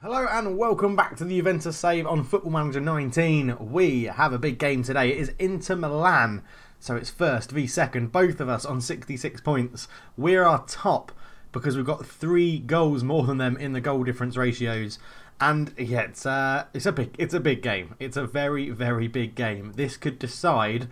Hello and welcome back to the Juventus save on Football Manager 19. We have a big game today. It is Inter Milan, so it's first v second, both of us on 66 points. We're our top because we've got 3 goals more than them in the goal difference ratios. And yeah, it's a big game. It's a very, very big game. This could decide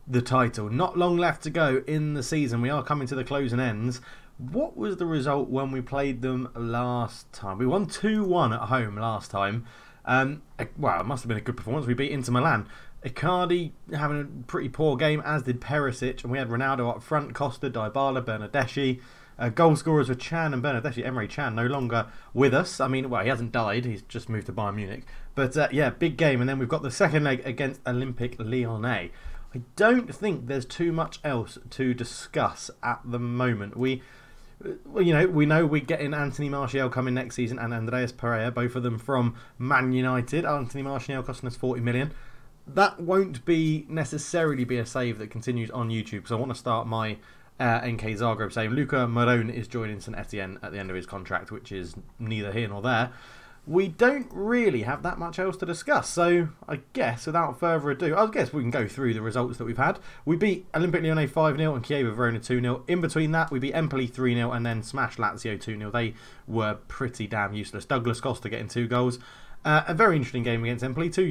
the title. Not long left to go in the season. We are coming to the closing ends. What was the result when we played them last time? We won 2-1 at home last time. Well, it must have been a good performance. We beat Inter Milan. Icardi having a pretty poor game, as did Perisic. And we had Ronaldo up front, Costa, Dybala, Bernardeschi. Goal scorers were Can and Bernardeschi. Emre Can no longer with us. I mean, well, he hasn't died. He's just moved to Bayern Munich. But yeah, big game. And then we've got the second leg against Olympique Lyonnais. I don't think there's too much else to discuss at the moment. We know we're getting Anthony Martial coming next season and Andreas Pereira, both of them from Man United. Anthony Martial costing us 40 million. That won't necessarily be a save that continues on YouTube, so I want to start my NK Zagreb save. Luca Marone is joining St Etienne at the end of his contract, which is neither here nor there. We don't really have that much else to discuss, so I guess without further ado, I guess we can go through the results that we've had. We beat Olympique Lyonnais 5-0 and Chiesa Verona 2-0. In between that, we beat Empoli 3-0 and then smashed Lazio 2-0. They were pretty damn useless. Douglas Costa getting 2 goals. A very interesting game against Empoli. 2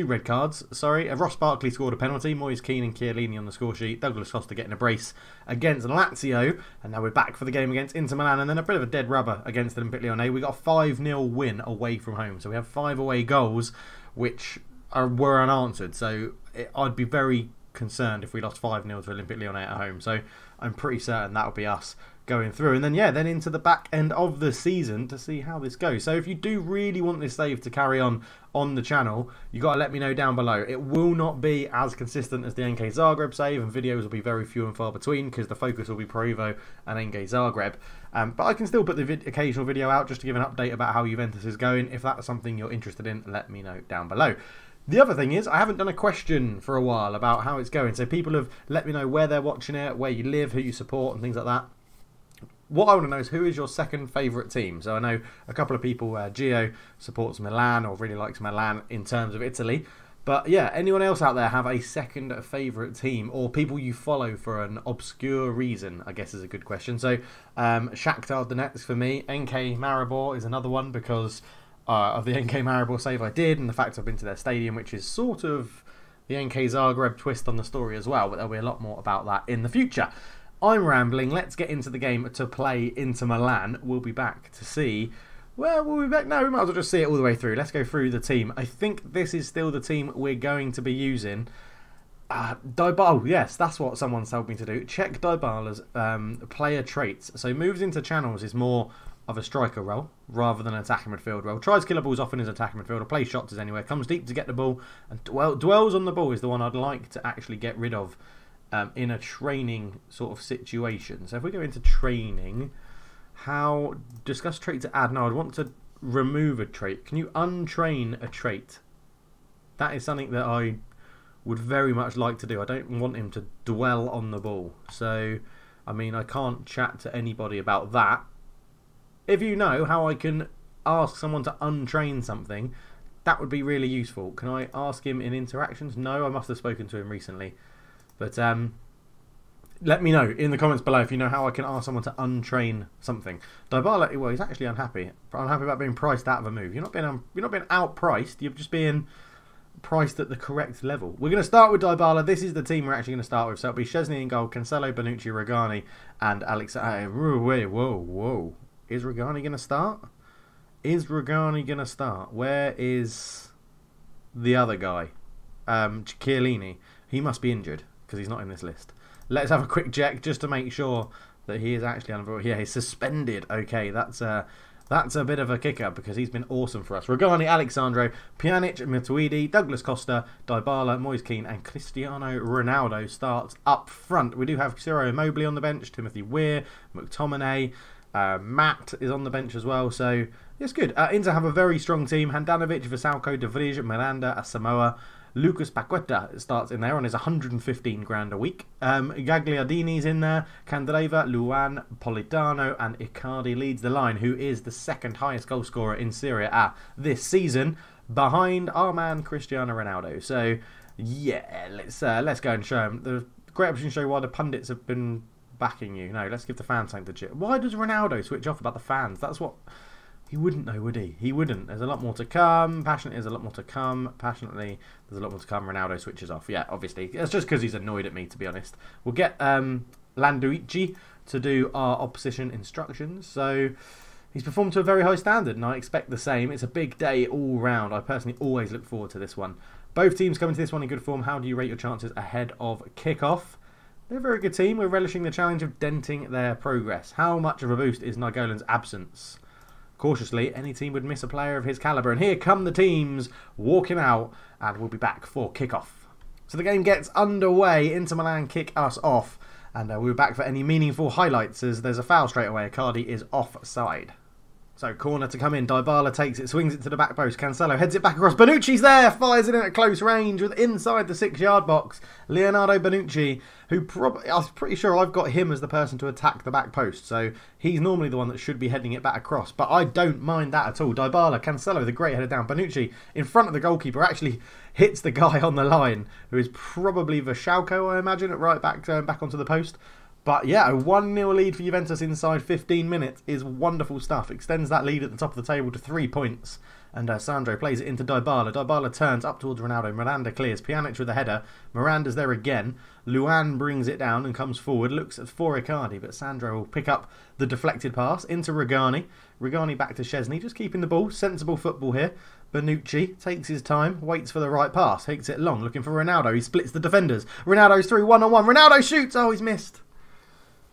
red cards. Ross Barkley scored a penalty. Moise Keane and Chiellini on the score sheet. Douglas Costa getting a brace against Lazio. And now we're back for the game against Inter Milan. And then a bit of a dead rubber against Olympique Lyonnais. We got a 5-0 win away from home. So we have 5 away goals, which were unanswered. So I'd be very concerned if we lost 5-0 to Olympique Lyonnais at home. So I'm pretty certain that would be us going through. And then then into the back end of the season to see how this goes. So if you do really want this save to carry on the channel, you got to let me know down below. It will not be as consistent as the NK Zagreb save, and videos will be very few and far between because the focus will be Pro Evo and NK Zagreb. But I can still put the occasional video out just to give an update about how Juventus is going. If that's something you're interested in, let me know down below. The other thing is, I haven't done a question for a while about how it's going. So people have let me know where they're watching it, where you live, who you support, and things like that. What I want to know is, who is your second favourite team? So I know a couple of people, Gio supports Milan or really likes Milan in terms of Italy. But yeah, anyone else out there have a second favourite team, or people you follow for an obscure reason, I guess is a good question. So Shakhtar Donetsk for me. NK Maribor is another one because of the NK Maribor save I did and the fact I've been to their stadium, which is sort of the NK Zagreb twist on the story as well. But there'll be a lot more about that in the future. I'm rambling. Let's get into the game to play Inter Milan. We'll be back to see. Well, we'll be back. No, we might as well just see it all the way through. Let's go through the team. I think this is still the team we're going to be using. Dybala, yes, that's what someone told me to do. Check Dybala's player traits. So moves into channels is more of a striker role rather than an attacking midfield role. Tries killer balls often as attacking midfielder. Plays shots as anywhere. Comes deep to get the ball. And dwells on the ball is the one I'd like to actually get rid of. In a training sort of situation. So if we go into training, discuss trait to add. No, I'd want to remove a trait. Can you untrain a trait? That is something that I would very much like to do. I don't want him to dwell on the ball. So, I mean, I can't chat to anybody about that. If you know how I can ask someone to untrain something, that would be really useful. Can I ask him in interactions? No, I must have spoken to him recently. But let me know in the comments below if you know how I can ask someone to untrain something. Dybala, well, he's actually unhappy. Unhappy about being priced out of a move. You're not being outpriced. You're just being priced at the correct level. We're going to start with Dybala. This is the team we're actually going to start with. So it'll be Szczesny in goal, Cancelo, Bonucci, Rugani, and Alex. Whoa! Is Rugani going to start? Where is the other guy? Chiellini. He must be injured because he's not in this list. Let's have a quick check just to make sure that he is actually unavailable. Yeah, he's suspended. Okay, that's a bit of a kicker because he's been awesome for us. Rugani, Alexandro, Pjanic, Matuidi, Douglas Costa, Dybala, Moise Keane, and Cristiano Ronaldo starts up front. We do have Ciro Immobile on the bench, Timothy Weir, McTominay, Matt is on the bench as well. So it's good. Inter have a very strong team. Handanovic, Vasalko, De Vrij, Miranda, Asamoah. Lucas Paqueta starts in there on his 115 grand a week. Gagliardini's in there. Candreva, Luan, Politano and Icardi leads the line, who is the second highest goal scorer in Serie A this season, behind our man Cristiano Ronaldo. So yeah, let's go and show him. The great opportunity to show why the pundits have been backing you. No, let's give the fans something to cheer. Why does Ronaldo switch off about the fans? That's what... He wouldn't know, would he? He wouldn't. There's a lot more to come. Passionately, there's a lot more to come. Passionately, there's a lot more to come. Ronaldo switches off. Yeah, obviously. It's just because he's annoyed at me, to be honest. We'll get Landucci to do our opposition instructions. So he's performed to a very high standard, and I expect the same. It's a big day all round. I personally always look forward to this one. Both teams coming to this one in good form. How do you rate your chances ahead of kickoff? They're a very good team. We're relishing the challenge of denting their progress. How much of a boost is Nainggolan's absence? Cautiously, any team would miss a player of his calibre. And here come the teams walking out, and we'll be back for kickoff. So the game gets underway. Inter Milan kick us off, and we'll be back for any meaningful highlights as there's a foul straight away. Icardi is offside. So corner to come in. Dybala takes it, swings it to the back post. Cancelo heads it back across. Bonucci's there, fires it in at close range with inside the 6-yard box. Leonardo Bonucci, who I was pretty sure I've got him as the person to attack the back post. So he's normally the one that should be heading it back across. But I don't mind that at all. Dybala, Cancelo, the great header down. Bonucci in front of the goalkeeper actually hits the guy on the line, who is probably Vashalko, I imagine, at right back, going back onto the post. But yeah, a 1-0 lead for Juventus inside 15 minutes is wonderful stuff. Extends that lead at the top of the table to 3 points. And Sandro plays it into Dybala. Dybala turns up towards Ronaldo. Miranda clears. Pjanic with the header. Miranda's there again. Luan brings it down and comes forward. Looks at for Icardi, but Sandro will pick up the deflected pass into Regani. Regani back to Szczesny, just keeping the ball. Sensible football here. Bonucci takes his time, waits for the right pass. Hits it long, looking for Ronaldo. He splits the defenders. Ronaldo's through, 1-on-1. Ronaldo shoots. Oh, he's missed.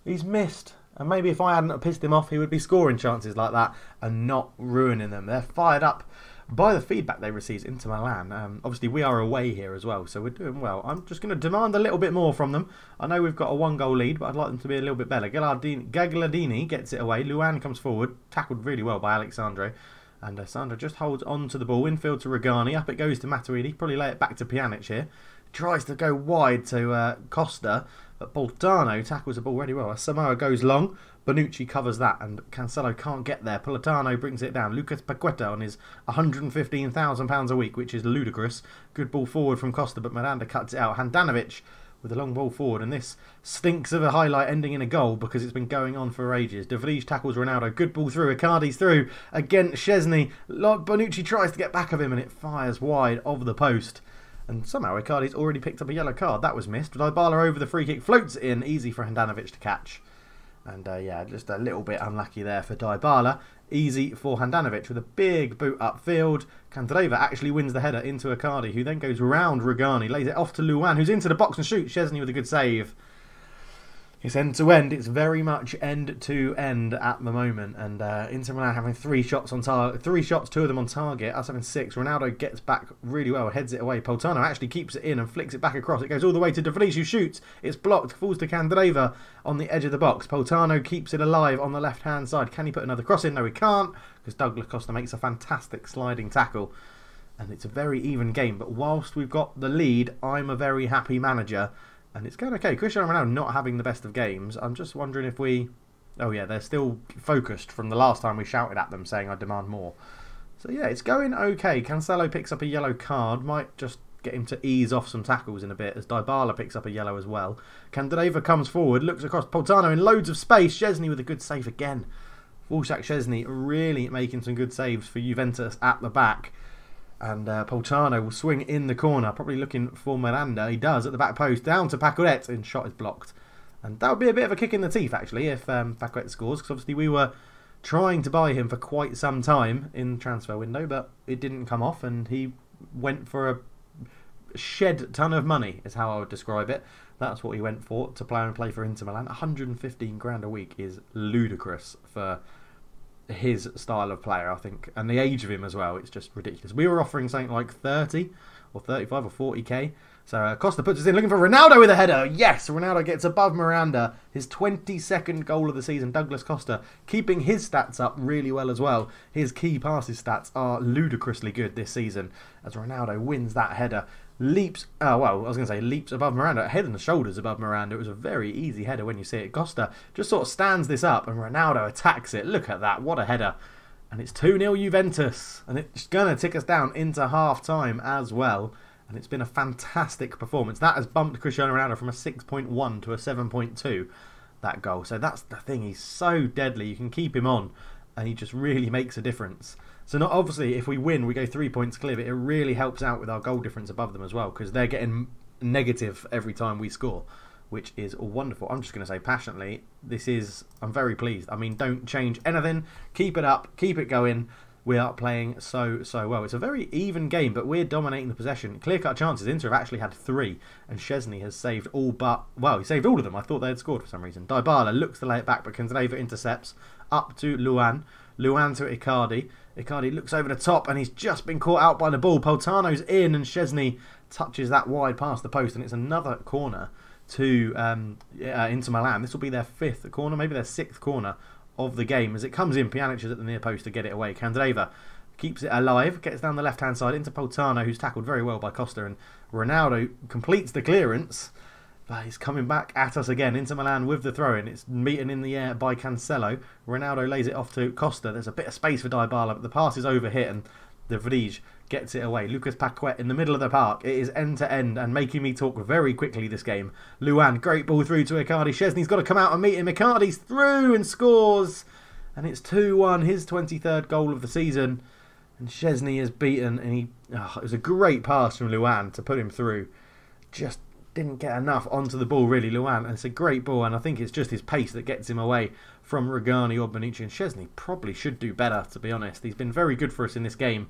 He's missed. And maybe if I hadn't pissed him off, he would be scoring chances like that and not ruining them. They're fired up by the feedback they received into Milan. Obviously, we are away here as well, so we're doing well. I'm just going to demand a little bit more from them. I know we've got a 1-goal lead, but I'd like them to be a little bit better. Gagliardini gets it away. Luan comes forward, tackled really well by Alexandre. And Sandro just holds on to the ball. Infield to Regani. Up it goes to Matuidi. Probably lay it back to Pjanic here. Tries to go wide to Costa. But Politano tackles the ball really well. Samoa goes long. Bonucci covers that. And Cancelo can't get there. Politano brings it down. Lucas Paqueta on his £115,000 a week, which is ludicrous. Good ball forward from Costa, but Miranda cuts it out. Handanovic with a long ball forward. And this stinks of a highlight ending in a goal because it's been going on for ages. De Vrij tackles Ronaldo. Good ball through. Icardi's through against Szczesny. Bonucci tries to get back of him and it fires wide of the post. And somehow Icardi's already picked up a yellow card. That was missed. Dybala over the free kick. Floats it in. Easy for Handanovic to catch. And yeah, just a little bit unlucky there for Dybala. Easy for Handanovic with a big boot upfield. Candreva actually wins the header into Icardi, who then goes round Regani. Lays it off to Luan, who's into the box and shoots. Szczesny with a good save. It's end-to-end. It's very much end-to-end at the moment. And Inter Milan having 3 shots on target. 3 shots, 2 of them on target. Us having 6. Ronaldo gets back really well, heads it away. Politano actually keeps it in and flicks it back across. It goes all the way to De Vrij, who shoots. It's blocked. Falls to Candreva on the edge of the box. Politano keeps it alive on the left-hand side. Can he put another cross in? No, he can't, because Douglas Costa makes a fantastic sliding tackle. And it's a very even game. But whilst we've got the lead, I'm a very happy manager. And it's going okay. Cristiano Ronaldo not having the best of games. I'm just wondering if we... Oh yeah, they're still focused from the last time we shouted at them saying I demand more. So yeah, it's going okay. Cancelo picks up a yellow card. Might just get him to ease off some tackles in a bit as Dybala picks up a yellow as well. Candreva comes forward, looks across. Politano in loads of space. Szczesny with a good save again. Wolszak Szczesny really making some good saves for Juventus at the back. And Politano will swing in the corner, probably looking for Miranda. He does at the back post, down to Paqueta, and shot is blocked. And that would be a bit of a kick in the teeth, actually, if Paqueta scores, because obviously we were trying to buy him for quite some time in the transfer window, but it didn't come off, and he went for a shed ton of money, is how I would describe it. That's what he went for, to play for Inter Milan. 115 grand a week is ludicrous for his style of player, I think, and the age of him as well. It's just ridiculous. We were offering something like 30 or 35 or 40k. So Costa puts us in, looking for Ronaldo with a header. Yes, Ronaldo gets above Miranda. His 22nd goal of the season. Douglas Costa keeping his stats up really well as well. His key passes stats are ludicrously good this season as Ronaldo wins that header. leaps, well, I was going to say leaps above Miranda, head and shoulders above Miranda. It was a very easy header when you see it. Costa just sort of stands this up and Ronaldo attacks it. Look at that, what a header. And it's 2-0 Juventus, and it's going to tick us down into half-time as well. And it's been a fantastic performance. That has bumped Cristiano Ronaldo from a 6.1 to a 7.2, that goal. So that's the thing, he's so deadly. You can keep him on, and he just really makes a difference. So not obviously, if we win, we go 3 points clear, but it really helps out with our goal difference above them as well, because they're getting negative every time we score, which is wonderful. I'm just going to say passionately, I'm very pleased. I mean, don't change anything. Keep it up. Keep it going. We are playing so well. It's a very even game, but we're dominating the possession. Clear-cut chances. Inter have actually had 3, and Szczesny has saved all but... Well, he saved all of them. I thought they had scored for some reason. Dybala looks to lay it back, but Candreva intercepts. Up to Lyon. Lyon to Icardi. Icardi looks over the top, and he's just been caught out by the ball. Politano's in, and Szczesny touches that wide past the post, and it's another corner to Inter Milan. This will be their 5th corner, maybe their 6th corner of the game. As it comes in, Pjanic is at the near post to get it away. Candreva keeps it alive, gets down the left-hand side into Politano, who's tackled very well by Costa, and Ronaldo completes the clearance, but he's coming back at us again. Inter Milan with the throw-in. It's beaten in the air by Cancelo. Ronaldo lays it off to Costa. There's a bit of space for Dybala, but the pass is overhit, and De Vrij gets it away. Lucas Paquet in the middle of the park. It is end-to-end and making me talk very quickly this game. Lyon, great ball through to Icardi. Szczesny's got to come out and meet him. Icardi's through and scores. And it's 2-1, his 23rd goal of the season. And Szczesny is beaten. And it was a great pass from Lyon to put him through. Just didn't get enough onto the ball, really, Lyon. And it's a great ball, and I think it's just his pace that gets him away from Rugani or Bonucci. And Szczesny probably should do better, to be honest. He's been very good for us in this game.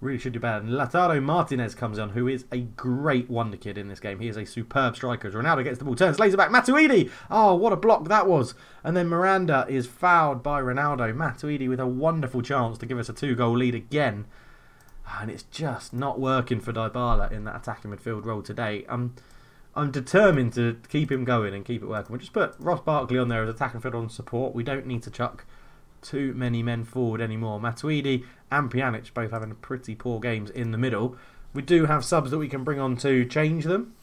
Really should do better. And Lautaro Martinez comes on, who is a great wonder kid in this game. He is a superb striker. As Ronaldo gets the ball, turns, lays it back. Matuidi! Oh, what a block that was. And then Miranda is fouled by Ronaldo. Matuidi with a wonderful chance to give us a 2-goal lead again. And it's just not working for Dybala in that attacking midfield role today. I'm determined to keep him going and keep it working. We'll just put Ross Barkley on there as attacking midfield on support. We don't need to chuck too many men forward anymore. Matuidi and Pjanic both having pretty poor games in the middle. We do have subs that we can bring on to change them.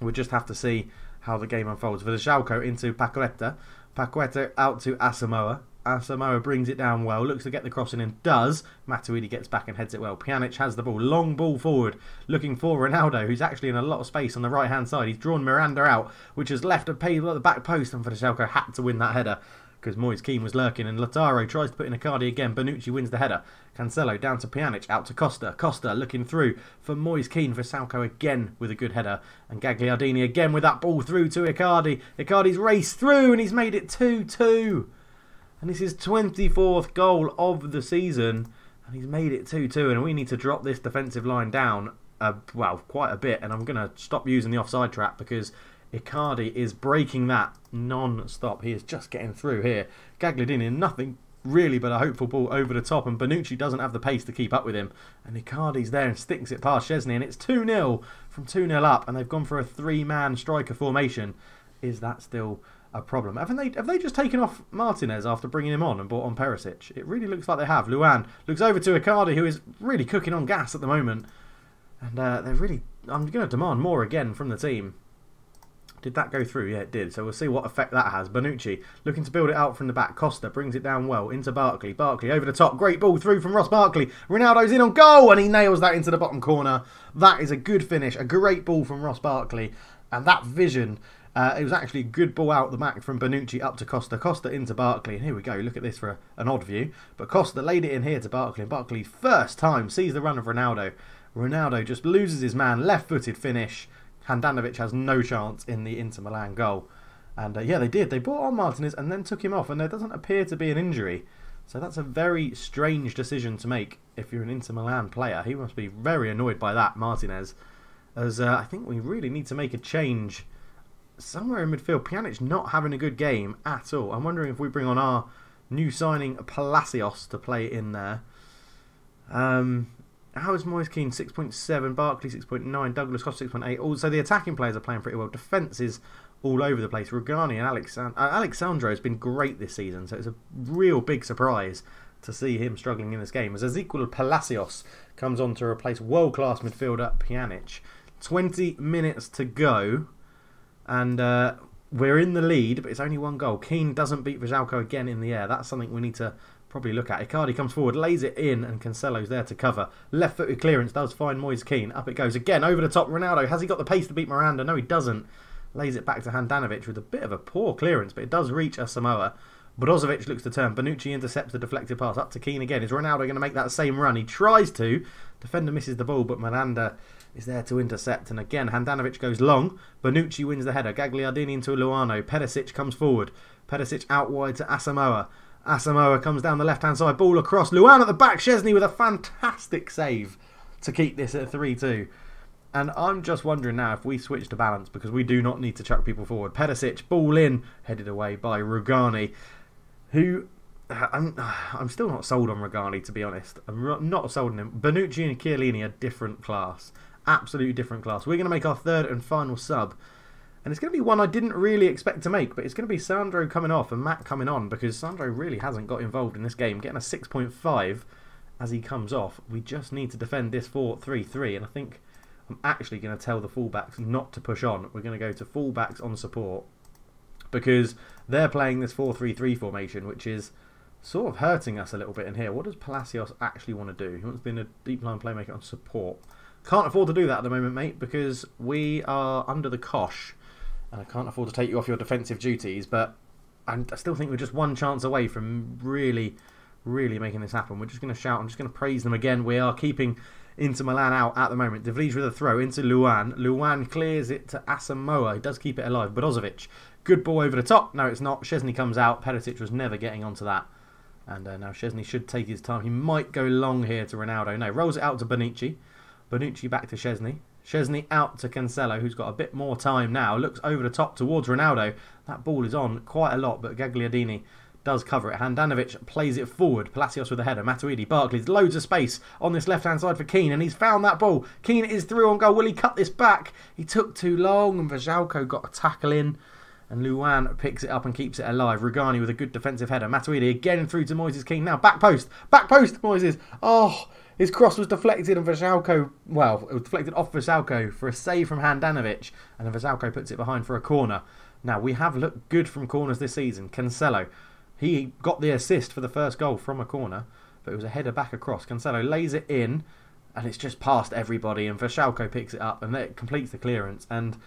We'll just have to see how the game unfolds. For the Schalke into Paqueta. Paqueta out to Asamoah. Asamoah brings it down well, looks to get the crossing in, does. Matuidi gets back and heads it well. Pjanic has the ball, long ball forward, looking for Ronaldo, who's actually in a lot of space on the right-hand side. He's drawn Miranda out, which has left a payload at the back post, and for the Schalke had to win that header because Moise Kean was lurking, and Lautaro tries to put in Icardi again. Bonucci wins the header. Cancelo down to Pjanic, out to Costa. Costa looking through for Moise Kean for Schalke again with a good header. And Gagliardini again with that ball through to Icardi. Icardi's raced through and he's made it 2-2. And this is 24th goal of the season. And he's made it 2-2. And we need to drop this defensive line down, well, quite a bit. And I'm going to stop using the offside trap because Icardi is breaking that non-stop. He is just getting through here. Gagliardini, nothing really but a hopeful ball over the top, and Bonucci doesn't have the pace to keep up with him. And Icardi's there and sticks it past Szczesny, and it's 2-0 from 2-0 up, and they've gone for a 3-man striker formation. Is that still a problem? Have they just taken off Martinez after bringing him on and brought on Perisic? It really looks like they have. Lyon looks over to Icardi, who is really cooking on gas at the moment. And they're really... I'm going to demand more again from the team. Did that go through? Yeah, it did. So we'll see what effect that has. Bonucci looking to build it out from the back. Costa brings it down well into Barkley. Barkley over the top. Great ball through from Ross Barkley. Ronaldo's in on goal and he nails that into the bottom corner. That is a good finish. A great ball from Ross Barkley. And that vision, it was actually a good ball out the back from Bonucci up to Costa. Costa into Barkley. And here we go. Look at this for an odd view. But Costa laid it in here to Barkley. And Barkley, first time, sees the run of Ronaldo. Ronaldo just loses his man. Left-footed finish. Handanovic has no chance in the Inter Milan goal. And yeah, they did. They brought on Martinez and then took him off. And there doesn't appear to be an injury. So that's a very strange decision to make if you're an Inter Milan player. He must be very annoyed by that, Martinez. As I think we really need to make a change somewhere in midfield. Pjanic not having a good game at all. I'm wondering if we bring on our new signing, Palacios, to play in there. How is Moise Kean? 6.7, Barkley 6.9, Douglas Costa 6.8. Also, the attacking players are playing pretty well. Defence is all over the place. Rugani and Alexandro has been great this season, so it's a real big surprise to see him struggling in this game. As Ezequiel Palacios comes on to replace world-class midfielder Pjanic. 20 minutes to go. And we're in the lead, but it's only one goal. Keane doesn't beat Vajalko again in the air. That's something we need to probably look at. Icardi comes forward, lays it in, and Cancelo's there to cover. Left-footed clearance does find Moise Keane. Up it goes again, over the top. Ronaldo, has he got the pace to beat Miranda? No, he doesn't. Lays it back to Handanovic with a bit of a poor clearance, but it does reach Asamoah. Brozovic looks to turn. Bonucci intercepts the deflected pass. Up to Keane again. Is Ronaldo going to make that same run? He tries to. Defender misses the ball, but Miranda is there to intercept. And again, Handanovic goes long. Bonucci wins the header. Gagliardini into Luano. Perisic comes forward. Perisic out wide to Asamoah. Asamoah comes down the left-hand side. Ball across. Luan at the back. Szczesny with a fantastic save to keep this at 3-2. And I'm just wondering now if we switch to balance, because we do not need to chuck people forward. Perisic, ball in, headed away by Rugani, who I'm still not sold on Rugani, to be honest. I'm not sold on him. Bonucci and Chiellini are different class. Absolutely different class. We're going to make our third and final sub. And it's going to be one I didn't really expect to make, but it's going to be Sandro coming off and Matt coming on, because Sandro really hasn't got involved in this game. Getting a 6.5 as he comes off. We just need to defend this 4-3-3, and I think I'm actually going to tell the fullbacks not to push on. We're going to go to fullbacks on support, because they're playing this 4-3-3 formation, which is sort of hurting us a little bit in here. What does Palacios actually want to do? He wants to be a deep line playmaker on support. Can't afford to do that at the moment, mate, because we are under the cosh. And I can't afford to take you off your defensive duties, but I still think we're just one chance away from really making this happen. We're just going to shout. I'm just going to praise them again. We are keeping Inter Milan out at the moment. De Vries with a throw into Luan. Luan clears it to Asamoah. He does keep it alive. Brozovic, good ball over the top. No, it's not. Szczesny comes out. Perisic was never getting onto that. And now Szczesny should take his time. He might go long here to Ronaldo. No, rolls it out to Bonucci. Bonucci back to Szczesny. Szczesny out to Cancelo, who's got a bit more time now. Looks over the top towards Ronaldo. That ball is on quite a lot, but Gagliardini does cover it. Handanovic plays it forward. Palacios with a header. Matuidi, Barkley, loads of space on this left-hand side for Keane, and he's found that ball. Keane is through on goal. Will he cut this back? He took too long, and Vajalko got a tackle in, and Luan picks it up and keeps it alive. Rugani with a good defensive header. Matuidi again through to Moises Keane. Now back post, Moises. Oh, his cross was deflected, and Vajalko, well, it was deflected off Vajalko for a save from Handanovic, and then Vajalko puts it behind for a corner. Now, we have looked good from corners this season. Cancelo, he got the assist for the first goal from a corner, but it was a header back across. Cancelo lays it in, and it's just past everybody, and Vajalko picks it up, and it completes the clearance. And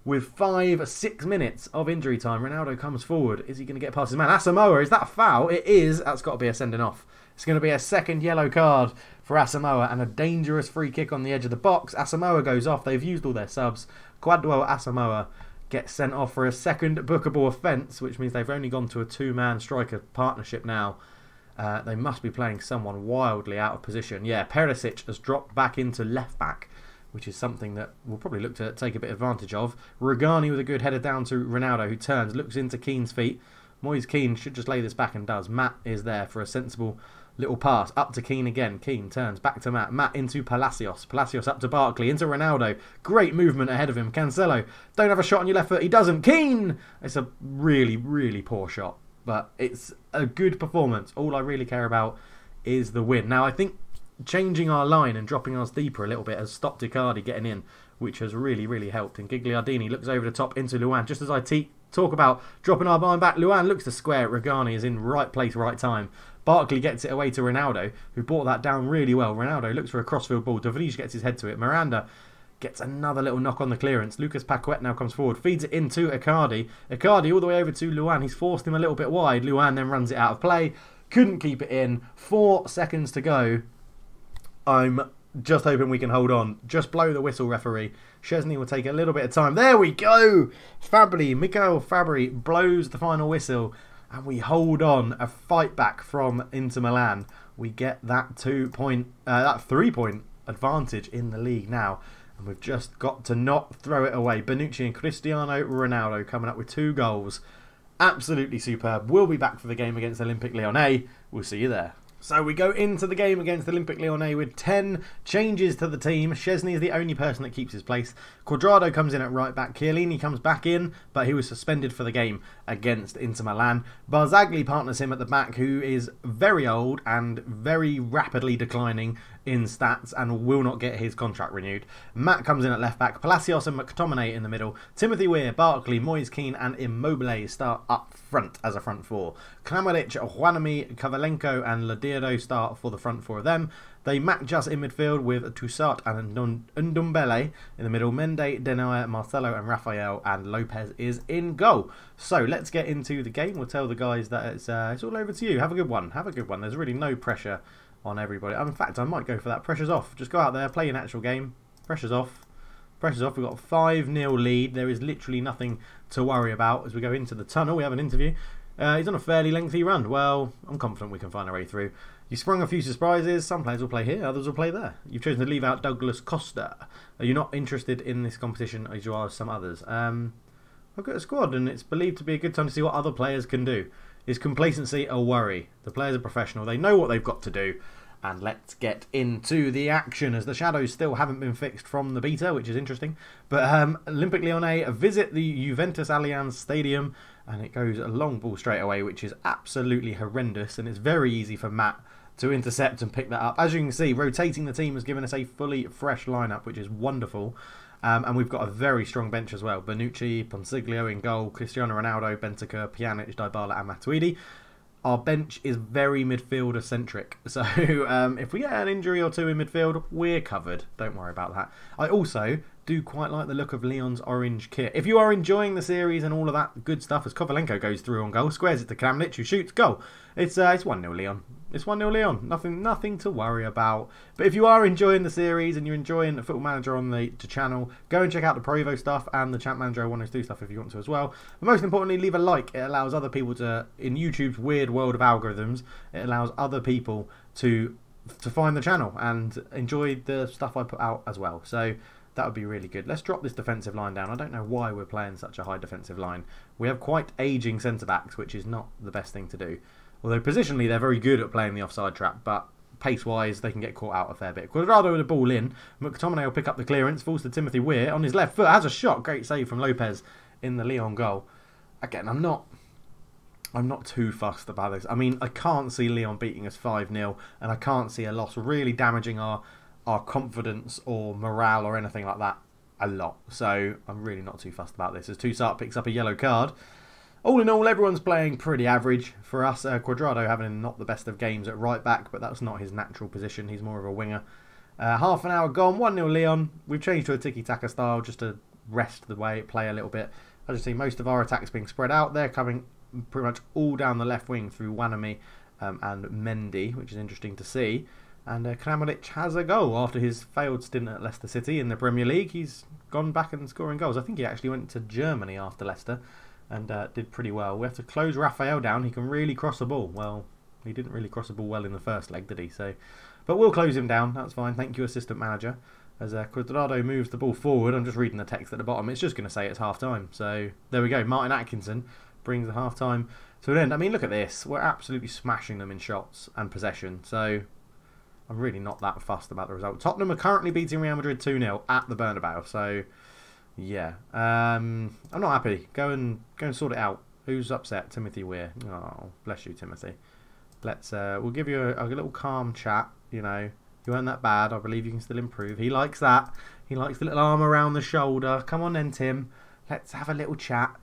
with 5-6 minutes of injury time, Ronaldo comes forward. Is he going to get past his man? Asamoah, is that a foul? It is. That's got to be a sending off. It's going to be a second yellow card for Asamoah, and a dangerous free kick on the edge of the box. Asamoah goes off. They've used all their subs. Kwadwo Asamoah gets sent off for a second bookable offence, which means they've only gone to a two-man striker partnership now. They must be playing someone wildly out of position. Yeah, Perisic has dropped back into left-back, which is something that we'll probably look to take a bit of advantage of. Rugani with a good header down to Ronaldo, who turns, looks into Keane's feet. Moise Keane should just lay this back and does. Matt is there for a sensible little pass. Up to Keane again. Keane turns back to Matt. Matt into Palacios. Palacios up to Barkley. Into Ronaldo. Great movement ahead of him. Cancelo. Don't have a shot on your left foot. He doesn't. Keane! It's a really poor shot. But it's a good performance. All I really care about is the win. Now, I think changing our line and dropping ours deeper a little bit has stopped Icardi getting in, which has really helped. And Gagliardini looks over the top into Luan. Just as I talk about dropping our line back, Luan looks to square it. Rugani is in right place, right time. Barkley gets it away to Ronaldo, who brought that down really well. Ronaldo looks for a crossfield ball. De Vries gets his head to it. Miranda gets another little knock on the clearance. Lucas Paquet now comes forward, feeds it into Icardi. Icardi all the way over to Luan. He's forced him a little bit wide. Luan then runs it out of play. Couldn't keep it in. 4 seconds to go. I'm just hoping we can hold on. Just blow the whistle, referee. Szczesny will take a little bit of time. There we go! Mikael Fabri blows the final whistle, and we hold on. A fight back from Inter Milan. We get that 3-point advantage in the league now, and we've just got to not throw it away. Bonucci and Cristiano Ronaldo coming up with 2 goals. Absolutely superb. We'll be back for the game against Olympique Lyonnais. We'll see you there. So we go into the game against Olympique Lyonnais with 10 changes to the team. Szczesny is the only person that keeps his place. Cuadrado comes in at right back. Chiellini comes back in, but he was suspended for the game against Inter Milan. Barzagli partners him at the back, who is very old and very rapidly declining. in stats and will not get his contract renewed. Matt comes in at left back. Palacios and McTominay in the middle. Timothy Weir, Barkley, Moise Keane and Immobile start up front as a front four. Kramaric, Juanmi, Kovalenko and Lodeiro start for the front four of them. They match us in midfield with Toussaint and Ndombele in the middle. Mendy, Denayer, Marcelo and Rafael, and Lopez is in goal. So let's get into the game. We'll tell the guys that it's all over to you. Have a good one. Have a good one. There's really no pressure on everybody. In fact, I might go for that. Pressure's off. Just go out there, play your natural game. Pressure's off. Pressure's off. We've got a 5-0 lead. There is literally nothing to worry about as we go into the tunnel. We have an interview. He's on a fairly lengthy run. Well, I'm confident we can find our way through. You sprung a few surprises. Some players will play here, others will play there. You've chosen to leave out Douglas Costa. Are you not interested in this competition as you are some others? I've got a squad and it's believed to be a good time to see what other players can do. Is complacency a worry? The players are professional. They know what they've got to do. And let's get into the action as the shadows still haven't been fixed from the beta, which is interesting. But Olympique Lyonnais visit the Juventus Allianz Stadium and it goes a long ball straight away, which is absolutely horrendous. And it's very easy for Matt to intercept and pick that up. As you can see, rotating the team has given us a fully fresh lineup, which is wonderful. And we've got a very strong bench as well. Bonucci, Ponsiglio in goal, Cristiano Ronaldo, Bentancur, Pjanic, Dybala and Matuidi. Our bench is very midfielder-centric. So if we get an injury or two in midfield, we're covered. Don't worry about that. I also do quite like the look of Lyon's orange kit. If you are enjoying the series and all of that good stuff, as Kovalenko goes through on goal, squares it to Kramaric, who shoots, goal. It's 1-0 Lyon. It's 1-0 Lyon. Nothing to worry about. But if you are enjoying the series and you're enjoying the Football Manager on the channel, go and check out the Provo stuff and the Champ Manager 102 stuff if you want to as well. But most importantly, leave a like. It allows other people to, in YouTube's weird world of algorithms, it allows other people to find the channel and enjoy the stuff I put out as well. So that would be really good. Let's drop this defensive line down. I don't know why we're playing such a high defensive line. We have quite ageing centre-backs, which is not the best thing to do. Although positionally they're very good at playing the offside trap, but pace-wise they can get caught out a fair bit. Cuadrado with the ball in. McTominay will pick up the clearance, falls to Timothy Weir on his left foot. Has a shot. Great save from Lopez in the Lyon goal. Again, I'm not too fussed about this. I mean, I can't see Lyon beating us 5-0, and I can't see a loss really damaging our confidence or morale or anything like that a lot. So I'm really not too fussed about this. As Toussaint picks up a yellow card. All in all, everyone's playing pretty average for us. Cuadrado having not the best of games at right back, but that's not his natural position. He's more of a winger. Half an hour gone, 1-0 Lyon. We've changed to a tiki-taka style just to rest the way, play a little bit. As you see, most of our attacks being spread out. They're coming pretty much all down the left wing through Juanmi and Mendy, which is interesting to see. And Kramaric has a goal after his failed stint at Leicester City in the Premier League. He's gone back and scoring goals. I think he actually went to Germany after Leicester and did pretty well. We have to close Rafael down. He can really cross the ball. Well, he didn't really cross the ball well in the first leg, did he? So, but we'll close him down. That's fine. Thank you, assistant manager. As Cuadrado moves the ball forward, I'm just reading the text at the bottom. It's just going to say it's half-time. So, there we go. Martin Atkinson brings the half-time to an end. I mean, look at this. We're absolutely smashing them in shots and possession. So, I'm really not that fussed about the result. Tottenham are currently beating Real Madrid 2-0 at the Bernabeu. So, yeah. I'm not happy. Go and sort it out. Who's upset? Timothy Weir. Oh, bless you, Timothy. We'll give you a little calm chat. You know, you weren't that bad. I believe you can still improve. He likes that. He likes the little arm around the shoulder. Come on then, Tim. Let's have a little chat.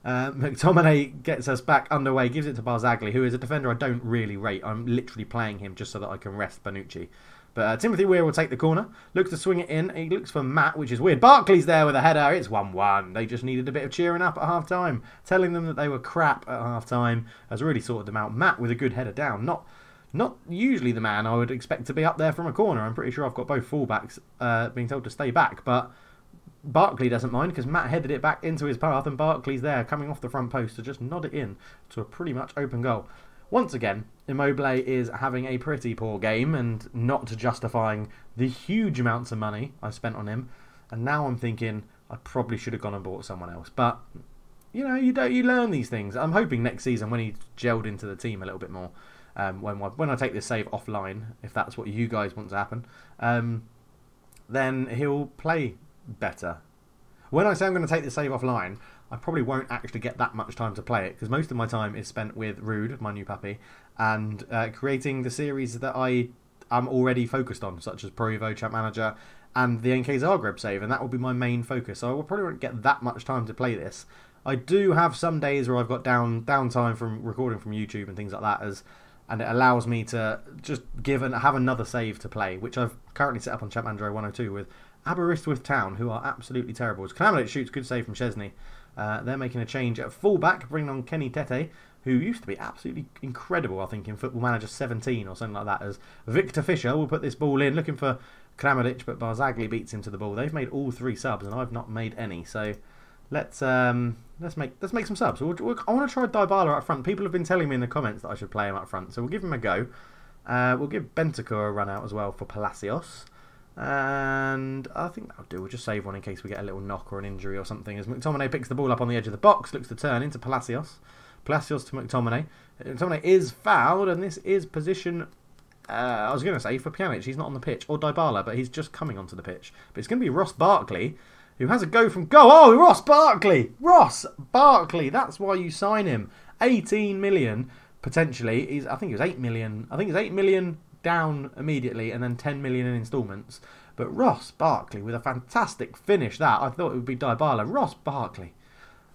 McTominay gets us back underway, gives it to Barzagli, who is a defender I don't really rate. I'm literally playing him just so that I can rest Bonucci. But Timothy Weir will take the corner, looks to swing it in. He looks for Matt, which is weird. Barkley's there with a header. It's 1-1. They just needed a bit of cheering up at half-time. Telling them that they were crap at half-time has really sorted them out. Matt with a good header down. Not usually the man I would expect to be up there from a corner. I'm pretty sure I've got both fullbacks being told to stay back, but Barkley doesn't mind because Matt headed it back into his path and Barkley's there coming off the front post to just nod it in to a pretty much open goal. Once again, Immobile is having a pretty poor game and not justifying the huge amounts of money I spent on him. And now I'm thinking I probably should have gone and bought someone else. But, you know, you learn these things. I'm hoping next season when he's gelled into the team a little bit more, when I take this save offline, if that's what you guys want to happen, then he'll play better. When I say I'm going to take the save offline, I probably won't actually get that much time to play it because most of my time is spent with Rude, my new puppy, and creating the series that I I'm already focused on, such as Pro Evo, Champ Manager, and the NK Zagreb save, and that will be my main focus. So I will probably won't get that much time to play this. I do have some days where I've got downtime from recording from YouTube and things like that, and it allows me to just have another save to play, which I've currently set up on Champ Manager 102 with Aberystwyth Town, who are absolutely terrible. Kramaric shoots, good save from Szczesny. They're making a change at fullback, bringing on Kenny Tete, who used to be absolutely incredible, I think, in Football Manager 17 or something like that, as Victor Fischer will put this ball in, looking for Kramaric, but Barzagli beats him to the ball. They've made all 3 subs, and I've not made any, so let's make some subs. I want to try Dybala up front. People have been telling me in the comments that I should play him up front, so we'll give him a go. We'll give Bentancur a run out as well for Palacios. And I think that'll do. We'll just save one in case we get a little knock or an injury or something. As McTominay picks the ball up on the edge of the box, looks to turn into Palacios. Palacios to McTominay. McTominay is fouled, and this is position, I was going to say, for Pjanic. He's not on the pitch. Or Dybala, but he's just coming onto the pitch. But it's going to be Ross Barkley, who has a go from goal. Oh, Ross Barkley! Ross Barkley! That's why you sign him. 18 million, potentially. I think it was 8 million. I think it's 8 million down immediately and then 10 million in instalments. But Ross Barkley with a fantastic finish. That I thought it would be Dybala. Ross Barkley.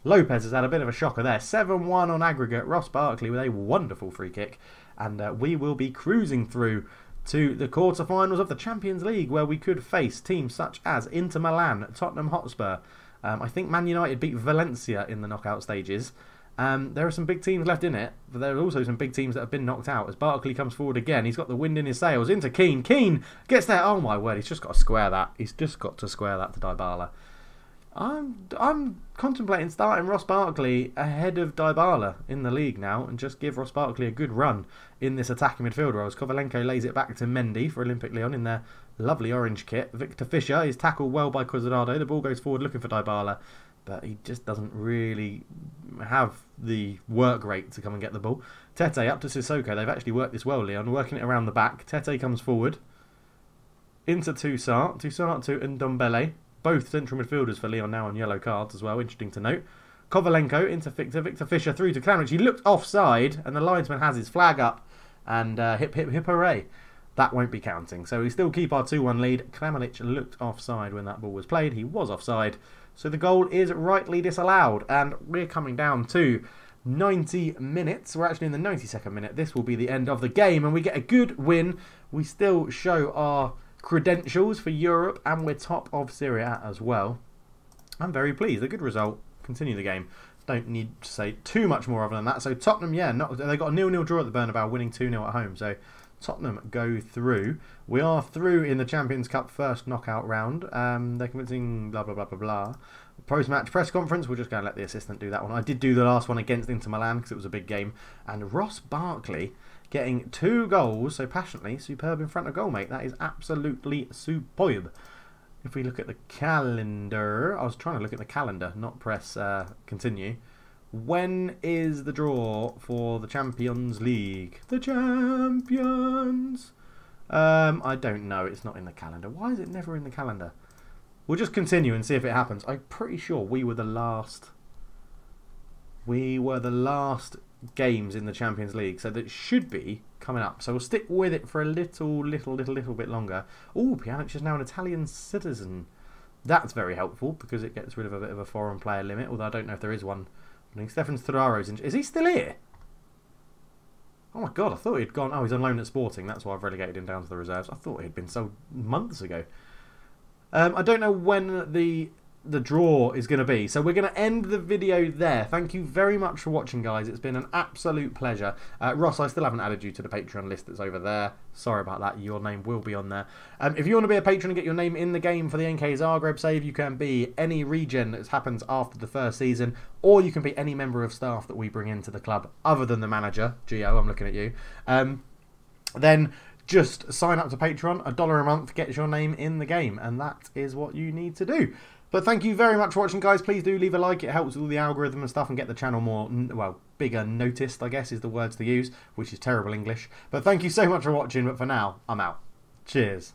Lopez has had a bit of a shocker there. 7-1 on aggregate. Ross Barkley with a wonderful free kick. And we will be cruising through to the quarterfinals of the Champions League, where we could face teams such as Inter Milan, Tottenham Hotspur. I think Man United beat Valencia in the knockout stages. There are some big teams left in it, but there are also some big teams that have been knocked out. As Barkley comes forward again, he's got the wind in his sails. Into Keane. Keane gets there. Oh my word, he's just got to square that. He's just got to square that to Dybala. I'm contemplating starting Ross Barkley ahead of Dybala in the league now, and just give Ross Barkley a good run in this attacking midfield role. As Kovalenko lays it back to Mendy for Olympic Lyon in their lovely orange kit. Victor Fischer is tackled well by Cuadrado. The ball goes forward looking for Dybala, but he just doesn't really have the work rate to come and get the ball. Tete up to Sissoko. They've actually worked this well, Lyon, working it around the back. Tete comes forward into Toussaint. Toussaint to Ndombele. Both central midfielders for Lyon now on yellow cards as well. Interesting to note. Kovalenko into Victor. Victor Fischer through to Kramaric. He looked offside, and the linesman has his flag up. And hip, hip, hip, hooray. That won't be counting. So we still keep our 2-1 lead. Kramaric looked offside when that ball was played. He was offside. So the goal is rightly disallowed. And we're coming down to 90 minutes. We're actually in the 92nd minute. This will be the end of the game. And we get a good win. We still show our credentials for Europe, and we're top of Serie A as well. I'm very pleased. A good result. Continue the game. Don't need to say too much more other than that. So Tottenham, yeah, they got a 0-0 draw at the Bernabeu, winning 2-0 at home. So Tottenham go through. We are through in the Champions Cup first knockout round. They're convincing blah, blah, blah, blah, blah. Post-match press conference. We're just going to let the assistant do that one. I did do the last one against Inter Milan because it was a big game. And Ross Barkley getting 2 goals, so passionately superb in front of goal, mate. That is absolutely superb. If we look at the calendar, I was trying to look at the calendar, not press continue. When is the draw for the Champions League? The Champions! I don't know. It's not in the calendar. Why is it never in the calendar? We'll just continue and see if it happens. I'm pretty sure we were the last games in the Champions League, so that should be coming up. So we'll stick with it for a little bit longer. Oh, Pjanic is now an Italian citizen. That's very helpful because it gets rid of a bit of a foreign player limit, although I don't know if there is one. I think Stefan Sturraro's in. Is he still here? Oh my god, I thought he'd gone. Oh, he's on loan at Sporting. That's why I've relegated him down to the reserves. I thought he'd been sold months ago. I don't know when the draw is going to be. So we're going to end the video there. Thank you very much for watching, guys. It's been an absolute pleasure. Ross, I still haven't added you to the Patreon list that's over there. Sorry about that. Your name will be on there. If you want to be a patron and get your name in the game for the NK Zagreb save, you can be any regen that happens after the first season, or you can be any member of staff that we bring into the club other than the manager. Gio, I'm looking at you. Then just sign up to Patreon. $1 a month gets your name in the game, and that is what you need to do. But thank you very much for watching, guys. Please do leave a like. It helps with all the algorithm and stuff and get the channel more, well, bigger noticed, I guess, is the words to use, which is terrible English. But thank you so much for watching. But for now, I'm out. Cheers.